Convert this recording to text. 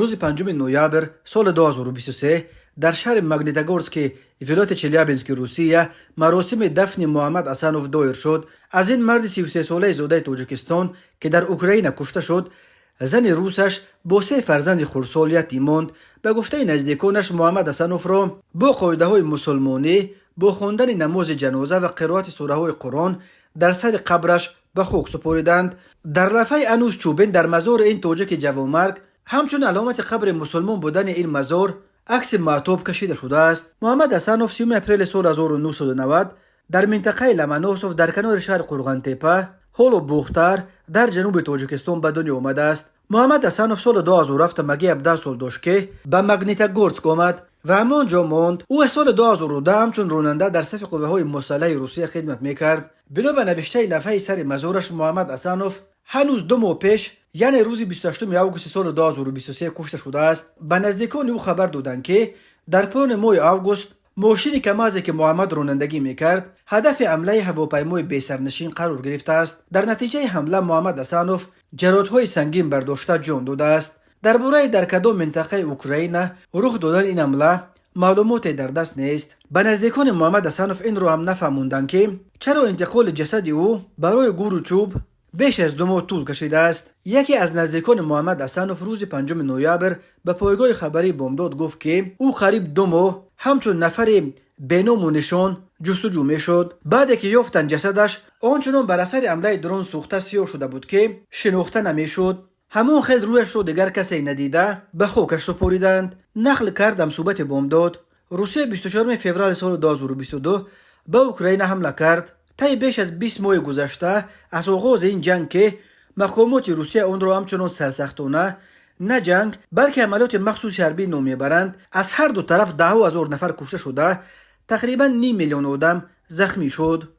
روز 5 نوامبر سال 2023 در شهر ماگنیتogorsk ولایت چلیابینسک روسیه مراسم دفن محمد حسنوف دایر شد. از این مرد 33 ساله زاده تاجیکستان که در اوکراین کشته شد، زن روسش با 3 فرزند خردسال یتیم ماند. به گفته نزدیکانش محمد حسنوف را با قاعده های مسلمانی با خواندن نماز جنازه و قرائت سوره های قرآن در سر قبرش به خاک سپاریدند. در لفه انوس چوبین در مزار این تاجیک جوانمرگ همچون علامت قبر مسلمان بودن این مزار عکس معتاب کشیده شده است. محمد حسنوف 30 اپریل سال 1990 در منطقه لمنوسوف در کنار شهر قرغنتپه هولو بوختر در جنوب تاجیکستان به دنیا آمده است. محمد حسنوف سال 2007 مگی 17 سال داشت که به ماگنیتogorsk آمد و همانجا ماند. او سال 2010 همچون راننده در صف قوه‌های مسلح روسیه خدمت میکرد. بنا به نوشته لفه سر مزارش، محمد حسنوف هنوز 2 ماه پیش یعنی روز 28 آگوست سال 2023 کشته شده است. به نزدیکان او خبر دادند که در پایان ماه آگوست ماشینی کمازی که محمد رانندگی میکرد هدف حمله هواپیمای بی‌سرنشین قرار گرفته است. در نتیجه حمله محمد حسنوف جراحت‌های سنگین برداشته جان داده است. درباره در کدام منطقه اوکراین رخ دادن این حمله معلوماتی در دست نیست. به نزدیکان محمد حسنوف این را هم نفهموندند که چرا انتقال جسد او برای گور و چوب بیش از 2 ماه طول کشیده است. یکی از نزدیکان محمد حسنوف روز 5 نوامبر به پایگاه خبری بامداد گفت که او قریب 2 ماه همچون نفر بینام و نشان جستجو میشد. بعد که یافتند جسدش آنچنان بر اثر حمله درون سوخته سیاه شده بود که شناخته نمیشد. همون خیلی رویش رو دیگر کسی ندیده به خاکش سپاریدند. نقل کردم صحبت بامداد. روسیه 24 فوریه سال 2022 به اوکراین حمله کرد. طی بیش از 20 ماه گذشته از آغاز این جنگ که مقامات روسیه اون را همچنان سرسختانه نه جنگ بلکه عملیات مخصوص حربی نام میبرند، از هر دو طرف 10,000 نفر کشته شده، تقریبا 500,000 آدم زخمی شد.